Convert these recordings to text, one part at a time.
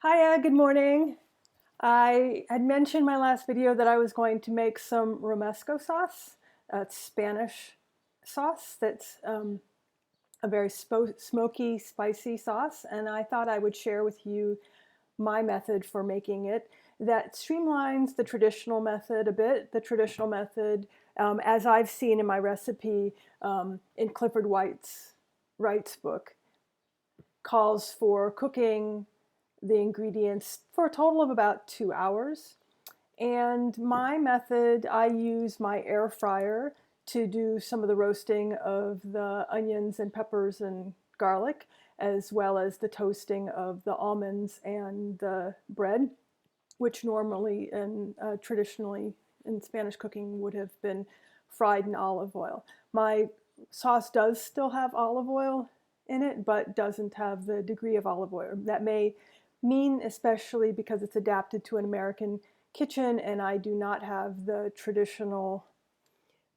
Hiya, good morning. I had mentioned in my last video that I was going to make some Romesco sauce. It's Spanish sauce that's a very smoky, spicy sauce, and I thought I would share with you my method for making it that streamlines the traditional method a bit. The traditional method, as I've seen in my recipe in Clifford Wright's book, calls for cooking the ingredients for a total of about 2 hours. And my method, I use my air fryer to do some of the roasting of the onions and peppers and garlic, as well as the toasting of the almonds and the bread, which normally and traditionally in Spanish cooking would have been fried in olive oil. My sauce does still have olive oil in it, but doesn't have the degree of olive oil. That may mean, especially because it's adapted to an American kitchen and I do not have the traditional,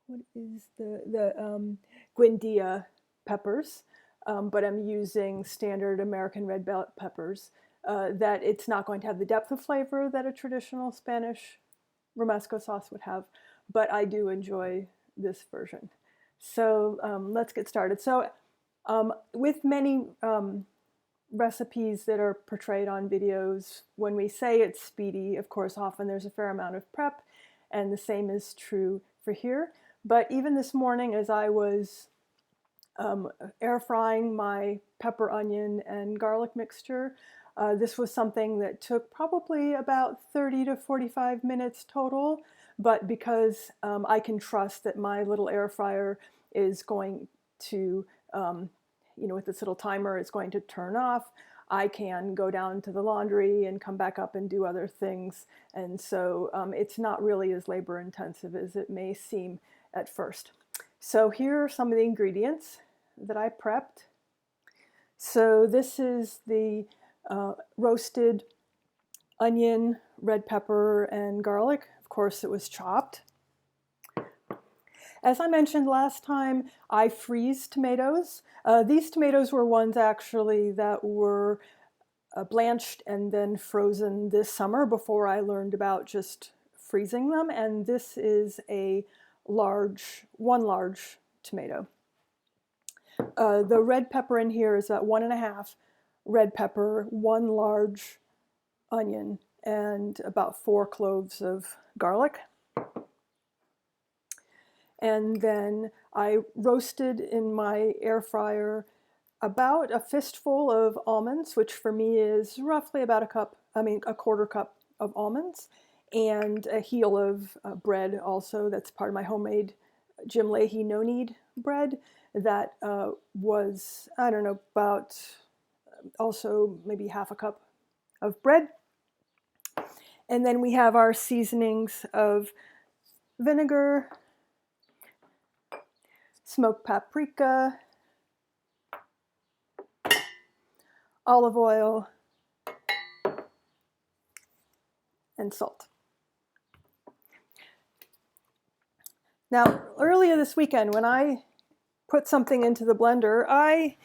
what is the guindilla peppers, but I'm using standard American red bell peppers, that it's not going to have the depth of flavor that a traditional Spanish Romesco sauce would have, but I do enjoy this version. So let's get started. So with many recipes that are portrayed on videos, when we say it's speedy, of course, often there's a fair amount of prep, and the same is true for here. But even this morning, as I was air frying my pepper, onion, and garlic mixture, this was something that took probably about 30 to 45 minutes total. But because I can trust that my little air fryer is going to with this little timer, it's going to turn off, I can go down to the laundry and come back up and do other things. And so it's not really as labor intensive as it may seem at first. So here are some of the ingredients that I prepped. So this is the roasted onion, red pepper, and garlic. Of course, it was chopped. As I mentioned last time, I freeze tomatoes. These tomatoes were ones actually that were blanched and then frozen this summer before I learned about just freezing them. And this is one large tomato. The red pepper in here is about 1.5 red pepper, 1 large onion, and about 4 cloves of garlic. And then I roasted in my air fryer about a fistful of almonds, which for me is roughly about a quarter cup of almonds, and a heel of bread also. That's part of my homemade Jim Leahy no-knead bread that was, I don't know, about also maybe half a cup of bread. And then we have our seasonings of vinegar, smoked paprika, olive oil, and salt. Now, earlier this weekend, when I put something into the blender, I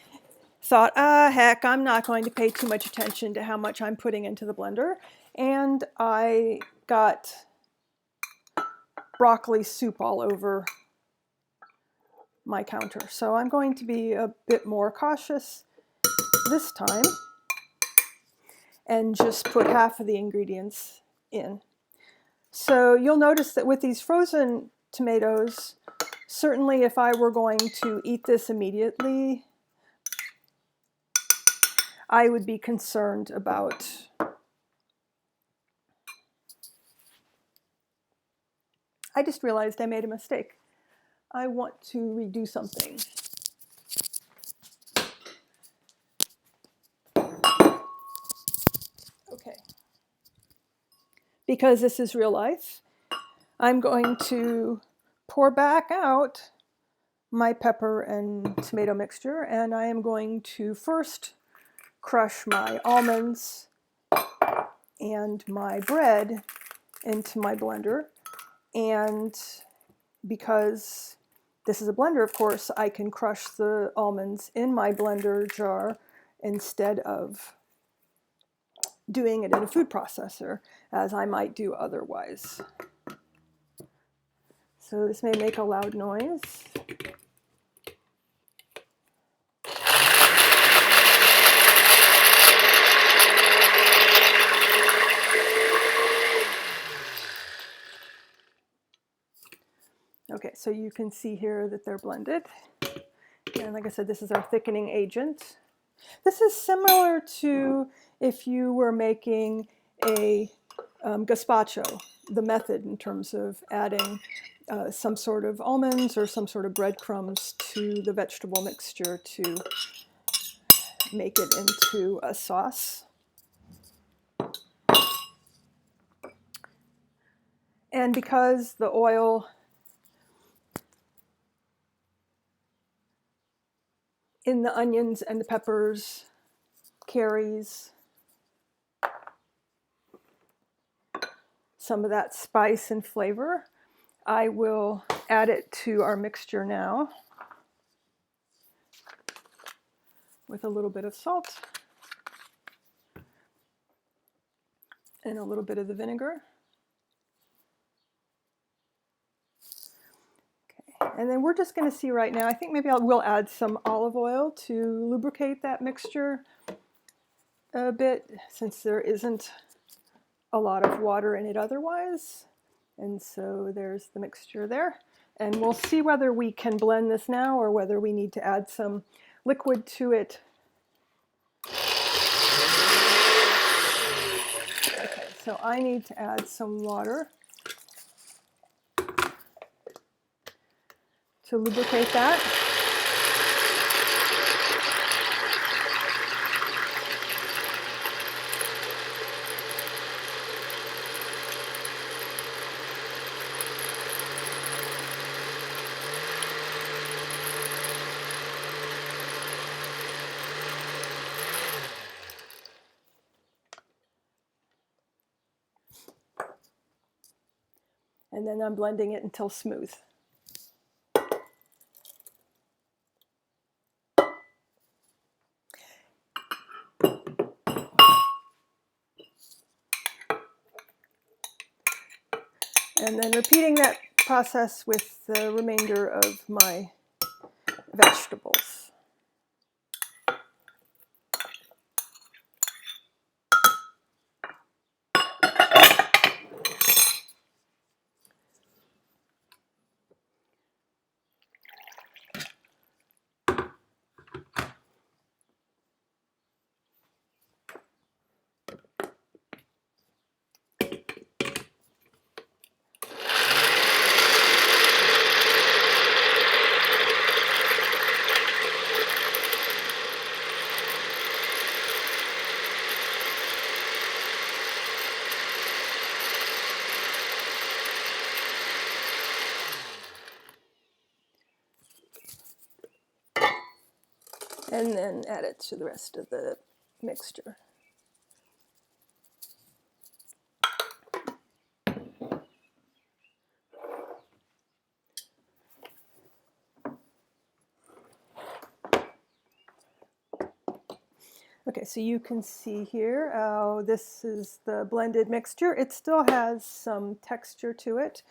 thought, heck, I'm not going to pay too much attention to how much I'm putting into the blender. And I got broccoli soup all over my counter. So I'm going to be a bit more cautious this time and just put half of the ingredients in. So you'll notice that with these frozen tomatoes, certainly if I were going to eat this immediately, I would be concerned about I just realized I made a mistake. I want to redo something. Okay. Because this is real life, I'm going to pour back out my pepper and tomato mixture, and I am going to first crush my almonds and my bread into my blender. And because this is a blender, of course, I can crush the almonds in my blender jar instead of doing it in a food processor as I might do otherwise. So this may make a loud noise. Okay, so you can see here that they're blended. And like I said, this is our thickening agent. This is similar to if you were making a gazpacho, the method in terms of adding some sort of almonds or some sort of breadcrumbs to the vegetable mixture to make it into a sauce. And because the oil in the onions and the peppers carries some of that spice and flavor, I will add it to our mixture now with a little bit of salt and a little bit of the vinegar. Okay, and then we're just going to see right now, I think maybe we'll add some olive oil to lubricate that mixture a bit, since there isn't a lot of water in it otherwise. And so there's the mixture there. And we'll see whether we can blend this now or whether we need to add some liquid to it. Okay, so I need to add some water to lubricate that. And then I'm blending it until smooth. And then repeating that process with the remainder of my vegetables. And then add it to the rest of the mixture. Okay, so you can see here, this is the blended mixture. It still has some texture to it,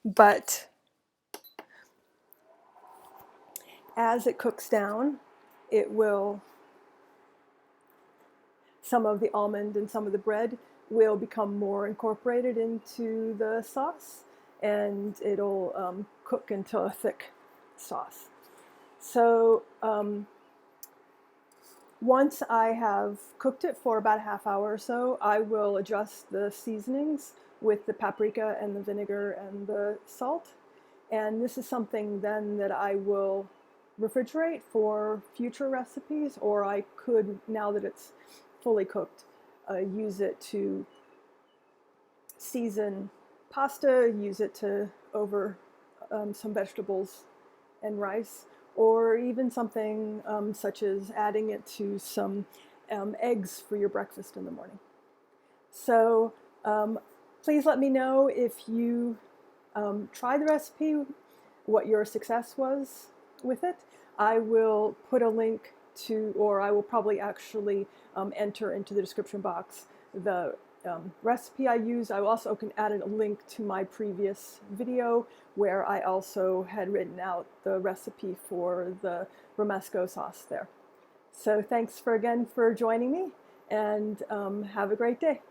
but as it cooks down, it will, some of the almond and some of the bread will become more incorporated into the sauce, and it'll cook into a thick sauce. So once I have cooked it for about a half hour or so, I will adjust the seasonings with the paprika and the vinegar and the salt. And this is something then that I will refrigerate for future recipes, or I could, now that it's fully cooked, use it to season pasta, use it to over some vegetables and rice, or even something such as adding it to some eggs for your breakfast in the morning. So please let me know if you try the recipe, what your success was with it. I will put a link to, or I will probably actually enter into the description box the recipe I use. I also can add a link to my previous video where I also had written out the recipe for the Romesco sauce there. So thanks again for joining me, and have a great day.